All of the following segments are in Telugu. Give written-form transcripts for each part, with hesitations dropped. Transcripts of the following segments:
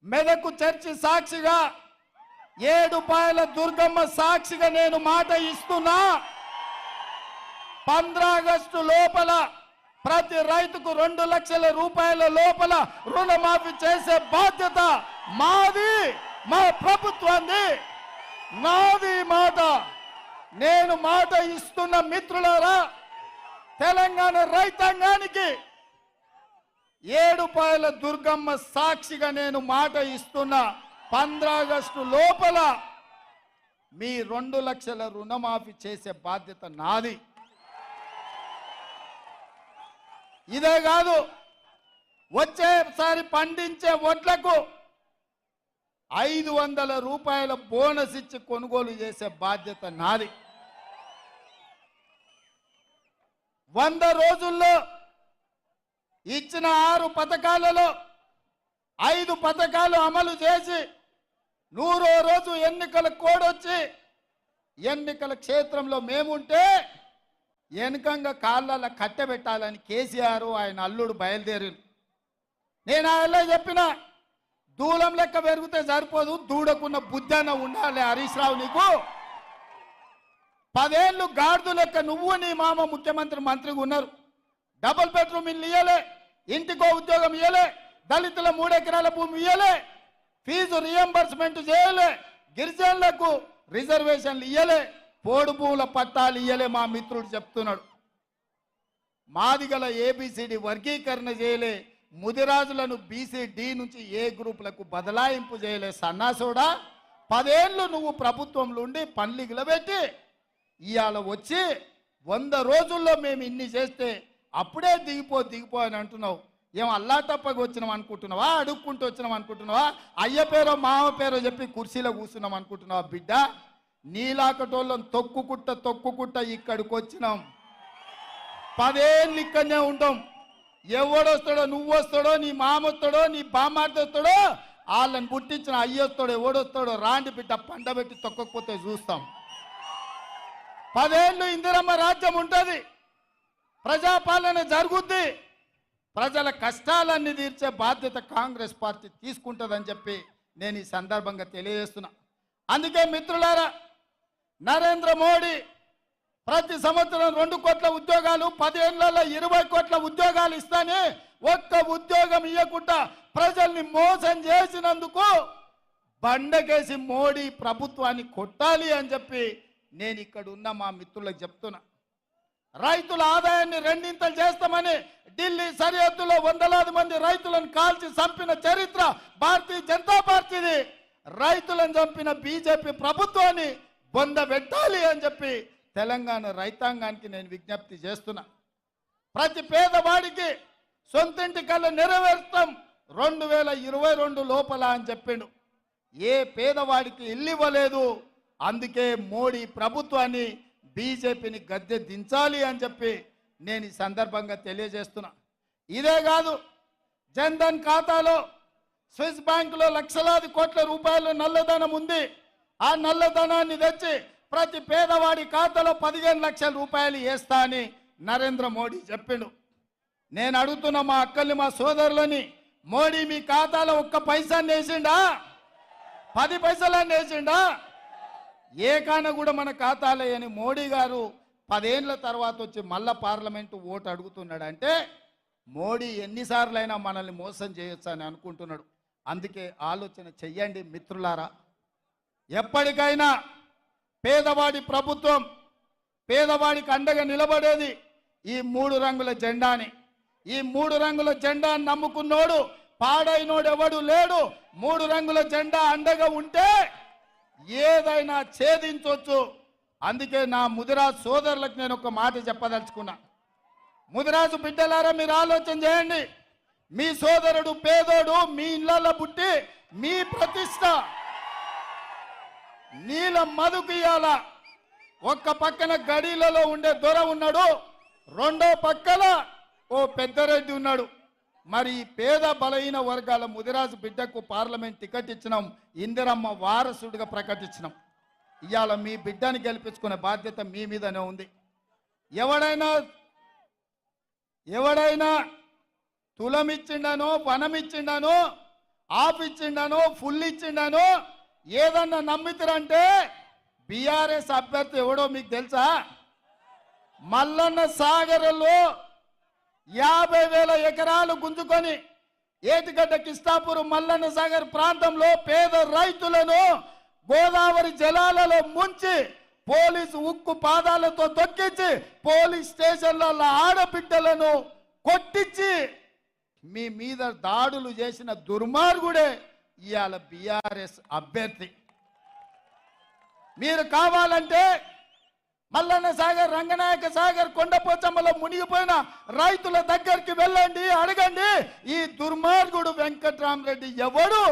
మెదకు చర్చి సాక్షిగా ఏడుపాయల దుర్గమ్మ సాక్షిగా నేను మాట ఇస్తున్నా 15 ఆగస్టు లోపల ప్రతి రైతుకు 2 లక్షల రూపాయల లోపల రుణమాఫీ చేసే బాధ్యత మాది, మా ప్రభుత్వాన్ని. నాది మాట. నేను మాట ఇస్తున్న మిత్రులారా, తెలంగాణ రైతాంగానికి ఏడుపాయల దుర్గమ్మ సాక్షిగా నేను మాట ఇస్తున్నా 15 ఆగస్టు లోపల మీ 2 లక్షల రుణమాఫీ చేసే బాధ్యత నాది. ఇదే కాదు, వచ్చేసారి పండించే వడ్లకు 500 రూపాయల బోనస్ ఇచ్చి కొనుగోలు చేసే బాధ్యత నాది. 100 రోజుల్లో ఇచ్చిన 6 పథకాలలో 5 పథకాలు అమలు చేసి 100వ రోజు ఎన్నికల కోడ్ వచ్చి ఎన్నికల క్షేత్రంలో మేముంటే వెనుకంగా కాళ్ళ కట్టబెట్టాలని కేసీఆర్ ఆయన అల్లుడు బయలుదేరి. నేను ఆయన చెప్పిన దూలం లెక్క పెరిగితే సరిపోదు, దూడకున్న బుద్ధన ఉండాలి. హరీష్ రావు, నీకు 10 ఏళ్ళు గాడిద లెక్క నువ్వు నీ మామ ముఖ్యమంత్రి మంత్రిగా ఉన్నారు. డబుల్ బెడ్రూమ్ ఇల్లు ఇయ్యలే, ఇంటికో ఉద్యోగం ఇయ్యలే, దళితుల 3 ఎకరాల భూమి ఇయ్యలే, ఫీజు రియంబర్స్మెంట్ చేయలే, గిరిజనులకు రిజర్వేషన్లు ఇయ్యలే, పోడు భూముల పట్టాలు ఇయ్యలే. మా మిత్రుడు చెప్తున్నాడు. మాదిగల ఏబిసిడి వర్గీకరణ చేయలే, ముదిరాజులను బీసీ-డి నుంచి ఏ గ్రూపులకు బదలాయింపు చేయలే. సన్నాసోడా, 10 ఏళ్ళు నువ్వు ప్రభుత్వంలో ఉండి పన్లిగిల పెట్టి ఇవాళ వచ్చి 100 రోజుల్లో మేము ఇన్ని చేస్తే అప్పుడే దిగిపో అని అంటున్నావు. ఏం అల్లా తప్పగా వచ్చినాం అనుకుంటున్నావా? అడుక్కుంటూ వచ్చినాం అనుకుంటున్నావా? అయ్య పేరో మామ పేరో చెప్పి కుర్చీలో కూర్చున్నాం అనుకుంటున్నావా? బిడ్డ, నీలాకటోళ్ళం తొక్కుకుట్ట ఇక్కడికి వచ్చినాం. 10 ఏళ్ళు ఇక్కడనే ఉంటాం. ఎవడొస్తాడో, నువ్వు వస్తాడో, నీ మామ వస్తాడో, నీ బామ్మార్ది వస్తాడో, వాళ్ళని పుట్టించిన అయ్యొస్తాడో ఎవడొస్తాడో రాండి బిడ్డ, పండబెట్టి తొక్కకపోతే చూస్తాం. 10 ఏళ్ళు ఇందిరమ్మ రాజ్యం ఉంటుంది, ప్రజాపాలన జరుగుద్ది, ప్రజల కష్టాలన్నీ తీర్చే బాధ్యత కాంగ్రెస్ పార్టీ తీసుకుంటుందని చెప్పి నేను ఈ సందర్భంగా తెలియజేస్తున్నా. అందుకే మిత్రులారా, నరేంద్ర మోడీ ప్రతి సంవత్సరం 2 కోట్ల ఉద్యోగాలు, 10 ఏళ్లలో 20 కోట్ల ఉద్యోగాలు ఇస్తానే ఒక్క ఉద్యోగం ఇవ్వకుండా ప్రజల్ని మోసం చేసినందుకు బండకేసి మోడీ ప్రభుత్వాన్ని కొట్టాలి అని చెప్పి నేను ఇక్కడ ఉన్న మా మిత్రులకు చెప్తున్నా. రైతుల ఆదాయాన్ని 2 చేస్తామని ఢిల్లీ సరిహద్దులో వందలాది మంది రైతులను కాల్చి చంపిన చరిత్ర భారతీయ జనతా పార్టీది. రైతులను చంపిన బీజేపీ ప్రభుత్వాన్ని బొందబెట్టాలి అని చెప్పి తెలంగాణ రైతాంగానికి నేను విజ్ఞప్తి చేస్తున్నా. ప్రతి పేదవాడికి సొంతింటి కళ్ళ నెరవేర్తాం 2022 లోపల అని చెప్పిండు. ఏ పేదవాడికి ఇల్లు ఇవ్వలేదు. అందుకే మోడీ ప్రభుత్వాన్ని, బీజేపీని గద్దె దించాలి అని చెప్పి నేను ఈ సందర్భంగా తెలియజేస్తున్నా. ఇదే కాదు, జన్ధన్ ఖాతాలో స్విస్ బ్యాంకులో లక్షలాది కోట్ల రూపాయల నల్లధనం ఉంది. ఆ నల్లధనాన్ని తెచ్చి ప్రతి పేదవాడి ఖాతాలో 15 లక్షల రూపాయలు వేస్తా అని నరేంద్ర మోడీ చెప్పిండు. నేను అడుగుతున్న మా అక్కల్ని, మా సోదరులని, మోడీ మీ ఖాతాలో 1 పైసాన్ని వేసిండా? 10 పైసలన్నీ వేసిండా? ఏకాన కూడా మన ఖాతాలో అని మోడీ గారు 10 ఏళ్ల తర్వాత వచ్చి మళ్ళా పార్లమెంటు ఓటు అడుగుతున్నాడు అంటే మోడీ ఎన్నిసార్లైనా మనల్ని మోసం చేయొచ్చు అని అనుకుంటున్నాడు. అందుకే ఆలోచన చెయ్యండి మిత్రులారా. ఎప్పటికైనా పేదవాడి ప్రభుత్వం, పేదవాడికి అండగా నిలబడేది ఈ 3 రంగుల జెండాని. ఈ 3 రంగుల జెండాని నమ్ముకున్నోడు, పాడైనోడు ఎవడు లేడు. 3 రంగుల జెండా అండగా ఉంటే ఏదైనా ఛేదించవచ్చు. అందుకే నా ముదిరాజు సోదరులకు నేను ఒక మాట చెప్పదలుచుకున్నా. ముదిరాజు బిడ్డలారా, మీరు ఆలోచన చేయండి. మీ సోదరుడు పేదోడు మీ ఇళ్లలో పుట్టి మీ ప్రతిష్ట నీల మధుకియాల ఒక్క పక్కన గడిలలో ఉండే దొర ఉన్నాడు, రెండో పక్కన ఓ పెద్దరెడ్డి ఉన్నాడు. మరి పేద బలహీన వర్గాల ముదిరాజు బిడ్డకు పార్లమెంట్ టికెట్ ఇచ్చినాం, ఇందిరమ్మ వారసుడిగా ప్రకటించినాం. ఇవాళ మీ బిడ్డని గెలిపించుకునే బాధ్యత మీ మీదనే ఉంది. ఎవడైనా తులమిచ్చిండనో వనమిచ్చిండనో ఆఫ్ ఇచ్చిండను ఫుల్ ఇచ్చిండను ఏదన్నా నమ్మితారంటే బీఆర్ఎస్ అభ్యర్థి ఎవడో మీకు తెలుసా? మల్లన్న సాగర్లో 50,000 ఎకరాలు గుంజుకొని ఏటిగడ్డ కిష్టాపురం మల్లన్న సాగర్ ప్రాంతంలో పేద రైతులను గోదావరి జలాలలో ముంచి పోలీసు ఉక్కు పాదాలతో తొక్కించి పోలీస్ స్టేషన్లలో ఆడబిడ్డలను కొట్టించి మీ మీద దాడులు చేసిన దుర్మార్గుడే ఇవాళ బీఆర్ఎస్ అభ్యర్థి. మీరు కావాలంటే మల్లన్న సాగర్, రంగనాయక సాగర్, కొండపోచమ్మలో మునిగిపోయిన రైతుల దగ్గరికి వెళ్ళండి, అడగండి ఈ దుర్మార్గుడు వెంకట్రామరెడ్డి ఎవడు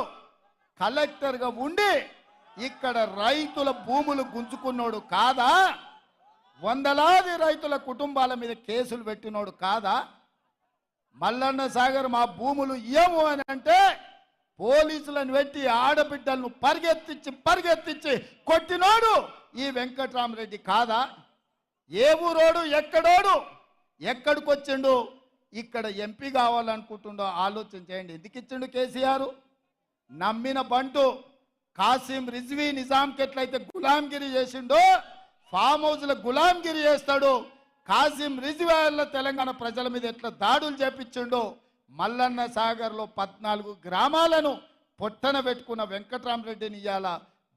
కలెక్టర్గా ఉండి ఇక్కడ రైతుల భూములు గుంజుకున్నాడు కాదా? వందలాది రైతుల కుటుంబాల మీద కేసులు పెట్టినోడు కాదా? మల్లన్న సాగర్ మా భూములు ఇయ్యము అని అంటే పోలీసులను పెట్టి ఆడబిడ్డలను పరిగెత్తించి కొట్టినోడు ఈ వెంకట్రామరెడ్డి కాదా? ఏ ఊరోడు, ఎక్కడోడు, ఎక్కడికి వచ్చిండు, ఇక్కడ ఎంపీ కావాలనుకుంటుండో ఆలోచన చేయండి. ఎందుకు ఇచ్చిండు కేసీఆర్? నమ్మిన బంటు కాసిం రిజ్వీ నిజాంకి ఎట్లయితే గులాంగిరి చేసిండో ఫామ్ హౌస్లో గులాంగిరి చేస్తాడు. కాసిం రిజ్వీ వల్ల తెలంగాణ ప్రజల మీద ఎట్లా దాడులు చేపించిండో మల్లన్న సాగర్లో 14 గ్రామాలను పొట్టన పెట్టుకున్న వెంకట్రామరెడ్డిని ఇవాళ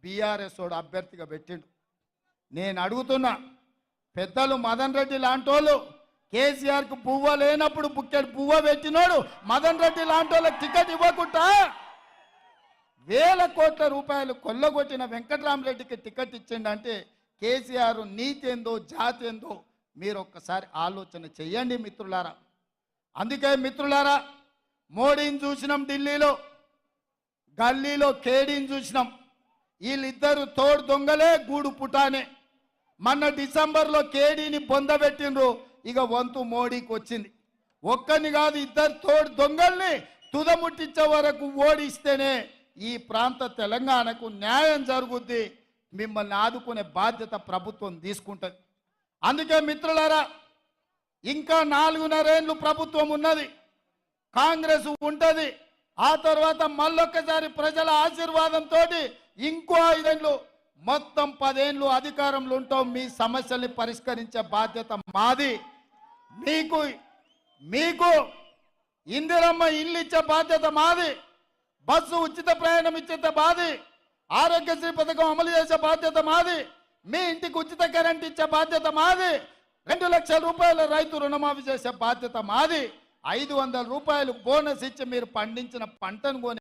బీఆర్ఎస్ వాడు అభ్యర్థిగా పెట్టిండు. నేను అడుగుతున్నా, పెద్దలు మదన్ రెడ్డి లాంటి వాళ్ళు కేసీఆర్కు పువ్వ లేనప్పుడు బుక్కెడు పువ్వ పెట్టినోడు మదన్ రెడ్డి లాంటి వాళ్ళకి టికెట్ ఇవ్వకుండా వేల కోట్ల రూపాయలు కొల్లగొట్టిన వెంకట్రామరెడ్డికి టికెట్ ఇచ్చిండంటే కేసీఆర్ నీతి ఏందో జాతి ఏందో మీరు ఒక్కసారి ఆలోచన చెయ్యండి మిత్రులారా. అందుకే మిత్రులారా, మోడీని చూసినాం ఢిల్లీలో, గల్లీలో కేడీని చూసినాం. వీళ్ళిద్దరు తోడు దొంగలే గూడు పుటానే. మొన్న డిసెంబర్లో కేడీని బొందబెట్టిండ్రు, ఇక వంతు మోడీకి వచ్చింది. ఒక్కరిని కాదు, ఇద్దరు తోడు దొంగల్ని తుదముట్టించే వరకు ఓడిస్తేనే ఈ ప్రాంత తెలంగాణకు న్యాయం జరుగుద్ది. మిమ్మల్ని ఆదుకునే బాధ్యత ప్రభుత్వం తీసుకుంటుంది. అందుకే మిత్రులారా, ఇంకా 4.5 ఏళ్ళు ప్రభుత్వం ఉన్నది, కాంగ్రెస్ ఉంటుంది. ఆ తర్వాత మళ్ళొక్కసారి ప్రజల ఆశీర్వాదంతో ఇంకో 5 ఏళ్ళు, మొత్తం 10 ఏళ్ళు అధికారంలో ఉంటాం. మీ సమస్యల్ని పరిష్కరించే బాధ్యత మాది. మీకు ఇందిరమ్మ ఇల్లు ఇచ్చే బాధ్యత మాది. బస్సు ఉచిత ప్రయాణం ఇచ్చే మాది. ఆరోగ్యశ్రీ పథకం అమలు చేసే బాధ్యత మాది. మీ ఇంటికి ఉచిత కరెంట్ ఇచ్చే బాధ్యత మాది. 2 లక్షల రూపాయల రైతు రుణమాఫీ చేసే బాధ్యత మాది. 500 రూపాయలు బోనస్ ఇచ్చి మీరు పండించిన పంటను కొని